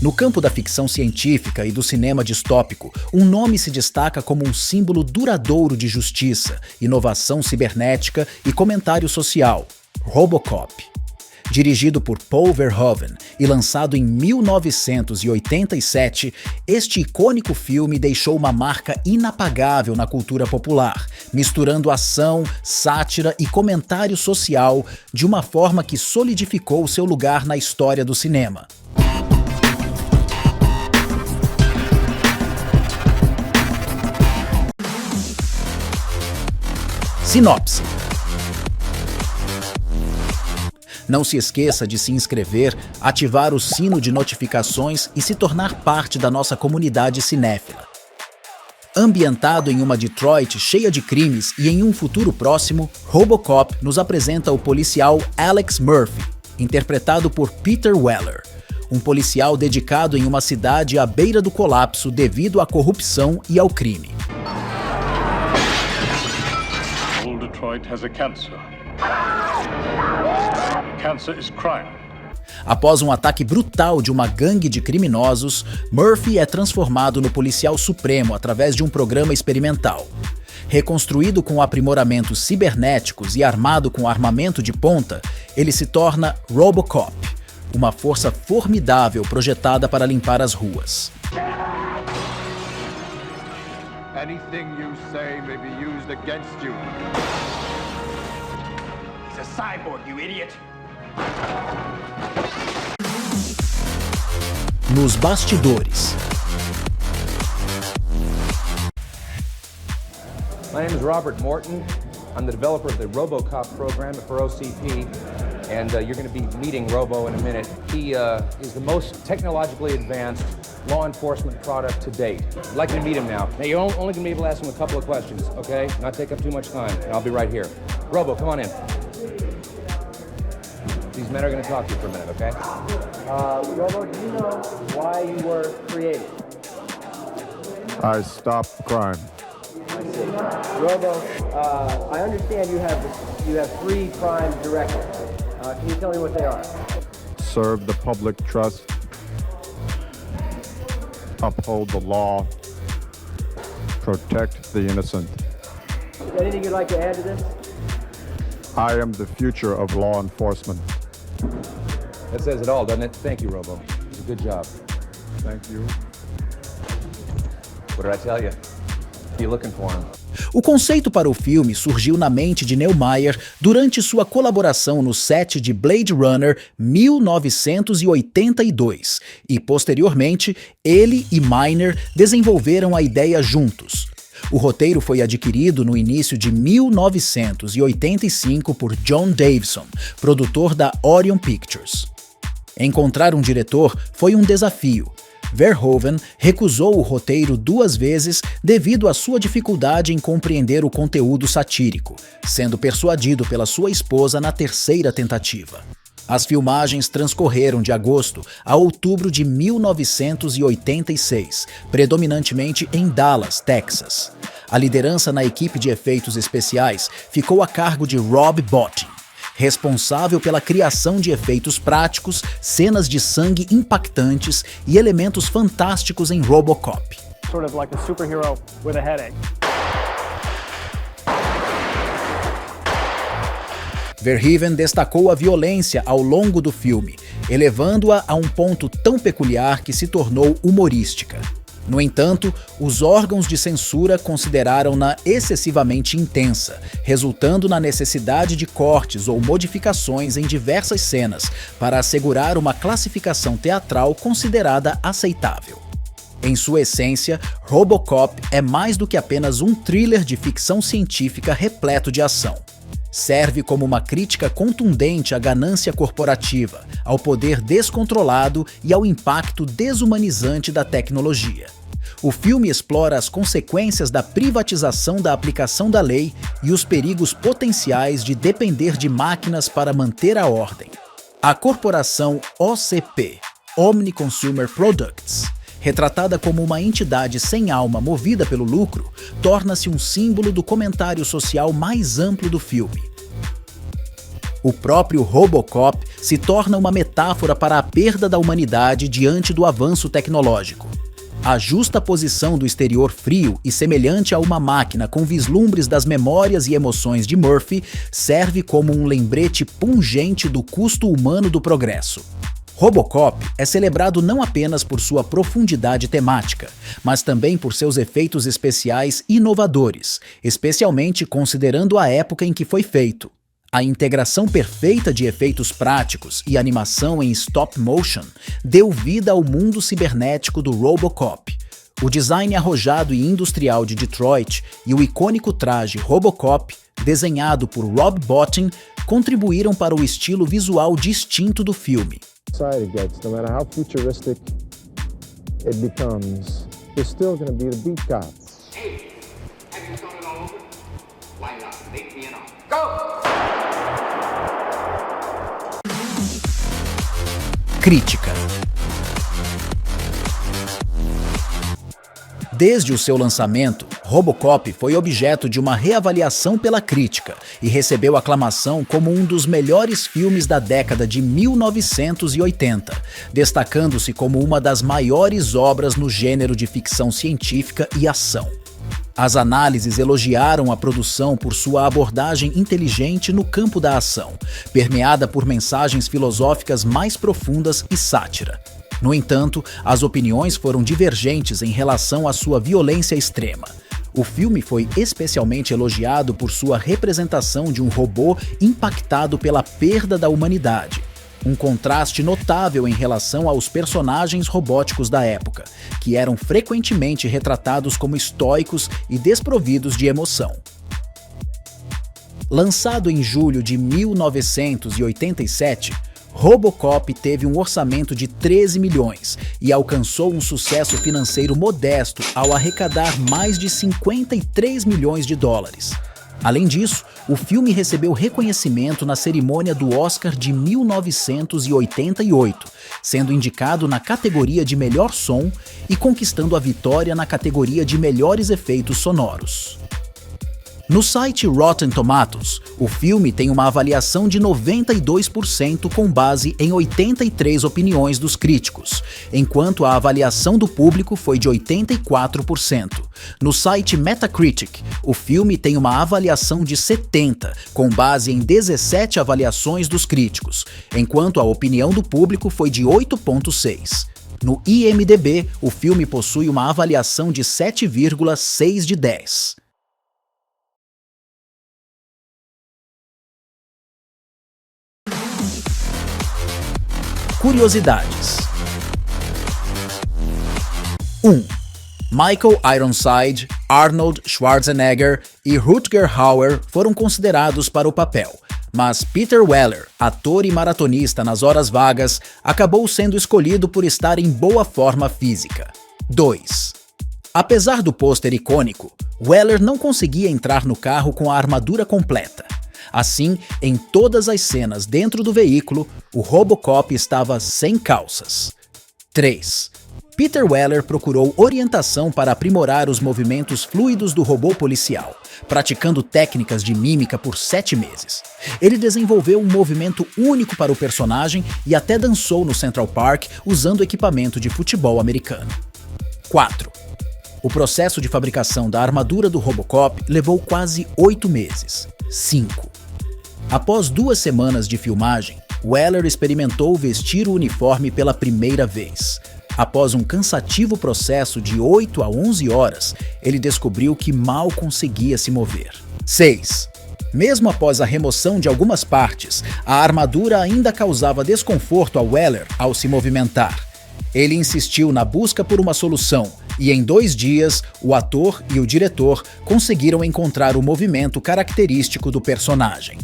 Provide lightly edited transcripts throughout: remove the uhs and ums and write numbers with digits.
No campo da ficção científica e do cinema distópico, um nome se destaca como um símbolo duradouro de justiça, inovação cibernética e comentário social: RoboCop. Dirigido por Paul Verhoeven e lançado em 1987, este icônico filme deixou uma marca inapagável na cultura popular, misturando ação, sátira e comentário social de uma forma que solidificou seu lugar na história do cinema. Sinopse. Não se esqueça de se inscrever, ativar o sino de notificações e se tornar parte da nossa comunidade cinéfila. Ambientado em uma Detroit cheia de crimes e em um futuro próximo, RoboCop nos apresenta o policial Alex Murphy, interpretado por Peter Weller, um policial dedicado em uma cidade à beira do colapso devido à corrupção e ao crime. Old Detroit has a cancer. Cancer is crime. Após um ataque brutal de uma gangue de criminosos, Murphy é transformado no policial supremo através de um programa experimental. Reconstruído com aprimoramentos cibernéticos e armado com armamento de ponta, ele se torna RoboCop, uma força formidável projetada para limpar as ruas. Anything you say may be used against you. He's a cyborg, you idiot. Nos bastidores. My name is Robert Morton. I'm the developer of the RoboCop program for OCP, and you're going to be meeting Robo in a minute. He is the most technologically advanced law enforcement product to date. I'd like you to meet him now. Now, you're only going to be able to ask him a couple of questions, okay? Not take up too much time, and I'll be right here. Robo, come on in. These men are going to talk to you for a minute, okay? Robo, do you know why you were created? I stopped crime. I see. Robo, I understand you have three prime directives. Can you tell me what they are? Serve the public trust. Uphold the law. Protect the innocent. Anything you'd like to add to this? I am the future of law enforcement. That says it all, doesn't it? Thank you, Robo. It's a good job. Thank you. What did I tell you? Be looking for him. O conceito para o filme surgiu na mente de Neil Meyer durante sua colaboração no set de Blade Runner 1982 e, posteriormente, ele e Miner desenvolveram a ideia juntos. O roteiro foi adquirido no início de 1985 por John Davison, produtor da Orion Pictures. Encontrar um diretor foi um desafio. Verhoeven recusou o roteiro 2 vezes devido à sua dificuldade em compreender o conteúdo satírico, sendo persuadido pela sua esposa na 3ª tentativa. As filmagens transcorreram de agosto a outubro de 1986, predominantemente em Dallas, Texas. A liderança na equipe de efeitos especiais ficou a cargo de Rob Bottin, responsável pela criação de efeitos práticos, cenas de sangue impactantes e elementos fantásticos em RoboCop. Sort of like a superhero with a headache. Verhoeven destacou a violência ao longo do filme, elevando-a a um ponto tão peculiar que se tornou humorística. No entanto, os órgãos de censura consideraram-na excessivamente intensa, resultando na necessidade de cortes ou modificações em diversas cenas para assegurar uma classificação teatral considerada aceitável. Em sua essência, RoboCop é mais do que apenas um thriller de ficção científica repleto de ação. Serve como uma crítica contundente à ganância corporativa, ao poder descontrolado e ao impacto desumanizante da tecnologia. O filme explora as consequências da privatização da aplicação da lei e os perigos potenciais de depender de máquinas para manter a ordem. A corporação OCP, Omni Consumer Products, retratada como uma entidade sem alma movida pelo lucro, torna-se um símbolo do comentário social mais amplo do filme. O próprio Robocop se torna uma metáfora para a perda da humanidade diante do avanço tecnológico. A justa posição do exterior frio e semelhante a uma máquina com vislumbres das memórias e emoções de Murphy serve como um lembrete pungente do custo humano do progresso. Robocop é celebrado não apenas por sua profundidade temática, mas também por seus efeitos especiais inovadores, especialmente considerando a época em que foi feito. A integração perfeita de efeitos práticos e animação em stop motion deu vida ao mundo cibernético do Robocop. O design arrojado e industrial de Detroit e o icônico traje Robocop, desenhado por Rob Bottin, contribuíram para o estilo visual distinto do filme. Society gets, no matter how futuristic it becomes, there's still going to be the beat cop. Hey, have you thought it all over? Why not make me an offer? Go! Crítica. Desde o seu lançamento, Robocop foi objeto de uma reavaliação pela crítica e recebeu aclamação como um dos melhores filmes da década de 1980, destacando-se como uma das maiores obras no gênero de ficção científica e ação. As análises elogiaram a produção por sua abordagem inteligente no campo da ação, permeada por mensagens filosóficas mais profundas e sátira. No entanto, as opiniões foram divergentes em relação à sua violência extrema. O filme foi especialmente elogiado por sua representação de um robô impactado pela perda da humanidade. Um contraste notável em relação aos personagens robóticos da época, que eram frequentemente retratados como estoicos e desprovidos de emoção. Lançado em julho de 1987, Robocop teve um orçamento de 13 milhões e alcançou um sucesso financeiro modesto ao arrecadar mais de 53 milhões de dólares. Além disso, o filme recebeu reconhecimento na cerimônia do Oscar de 1988, sendo indicado na categoria de melhor som e conquistando a vitória na categoria de melhores efeitos sonoros. No site Rotten Tomatoes, o filme tem uma avaliação de 92% com base em 83 opiniões dos críticos, enquanto a avaliação do público foi de 84%. No site Metacritic, o filme tem uma avaliação de 70%, com base em 17 avaliações dos críticos, enquanto a opinião do público foi de 8,6%. No IMDb, o filme possui uma avaliação de 7,6 de 10. Curiosidades. 1. Michael Ironside, Arnold Schwarzenegger e Rutger Hauer foram considerados para o papel, mas Peter Weller, ator e maratonista nas horas vagas, acabou sendo escolhido por estar em boa forma física. 2. Apesar do pôster icônico, Weller não conseguia entrar no carro com a armadura completa. Assim, em todas as cenas dentro do veículo, o Robocop estava sem calças. 3. Peter Weller procurou orientação para aprimorar os movimentos fluidos do robô policial, praticando técnicas de mímica por 7 meses. Ele desenvolveu um movimento único para o personagem e até dançou no Central Park usando equipamento de futebol americano. 4. O processo de fabricação da armadura do Robocop levou quase 8 meses. 5. Após 2 semanas de filmagem, Weller experimentou vestir o uniforme pela primeira vez. Após um cansativo processo de 8 a 11 horas, ele descobriu que mal conseguia se mover. 6. Mesmo após a remoção de algumas partes, a armadura ainda causava desconforto a Weller ao se movimentar. Ele insistiu na busca por uma solução e em 2 dias, o ator e o diretor conseguiram encontrar o movimento característico do personagem.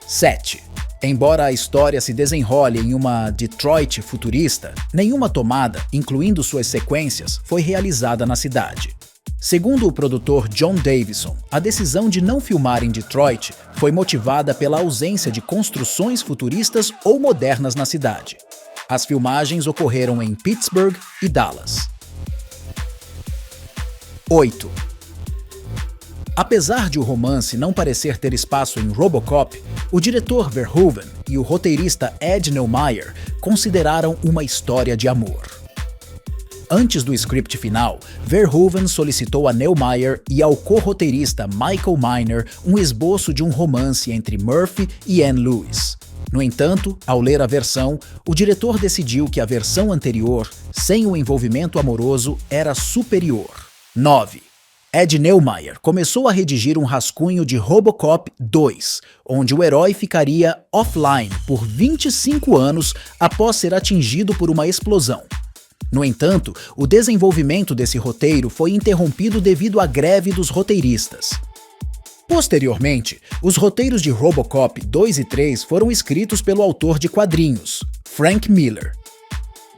7. Embora a história se desenrole em uma Detroit futurista, nenhuma tomada, incluindo suas sequências, foi realizada na cidade. Segundo o produtor John Davison, a decisão de não filmar em Detroit foi motivada pela ausência de construções futuristas ou modernas na cidade. As filmagens ocorreram em Pittsburgh e Dallas. 8. Apesar de o romance não parecer ter espaço em Robocop, O diretor Verhoeven e o roteirista Ed Neumayer consideraram uma história de amor. Antes do script final, Verhoeven solicitou a Neumayer e ao co-roteirista Michael Miner um esboço de um romance entre Murphy e Anne Lewis. No entanto, ao ler a versão, o diretor decidiu que a versão anterior, sem o envolvimento amoroso, era superior. 9. Ed Neumayer começou a redigir um rascunho de RoboCop 2, onde o herói ficaria offline por 25 anos após ser atingido por uma explosão. No entanto, o desenvolvimento desse roteiro foi interrompido devido à greve dos roteiristas. Posteriormente, os roteiros de RoboCop 2 e 3 foram escritos pelo autor de quadrinhos, Frank Miller.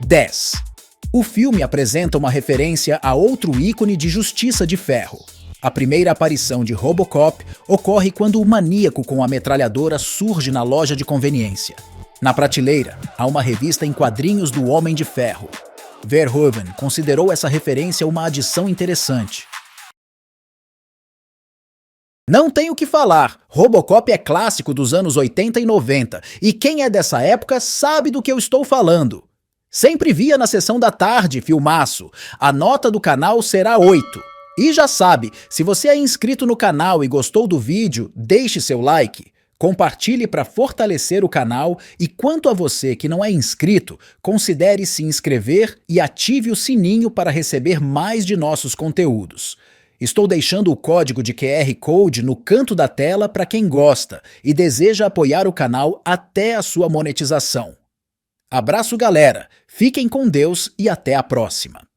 10. O filme apresenta uma referência a outro ícone de Justiça de Ferro. A primeira aparição de RoboCop ocorre quando o maníaco com a metralhadora surge na loja de conveniência. Na prateleira, há uma revista em quadrinhos do Homem de Ferro. Verhoeven considerou essa referência uma adição interessante. Não tenho o que falar, RoboCop é clássico dos anos 80 e 90, e quem é dessa época sabe do que eu estou falando. Sempre via na sessão da tarde, filmaço. A nota do canal será 8. E já sabe, se você é inscrito no canal e gostou do vídeo, deixe seu like, compartilhe para fortalecer o canal e quanto a você que não é inscrito, considere se inscrever e ative o sininho para receber mais de nossos conteúdos. Estou deixando o código de QR Code no canto da tela para quem gosta e deseja apoiar o canal até a sua monetização. Abraço, galera! Fiquem com Deus e até a próxima!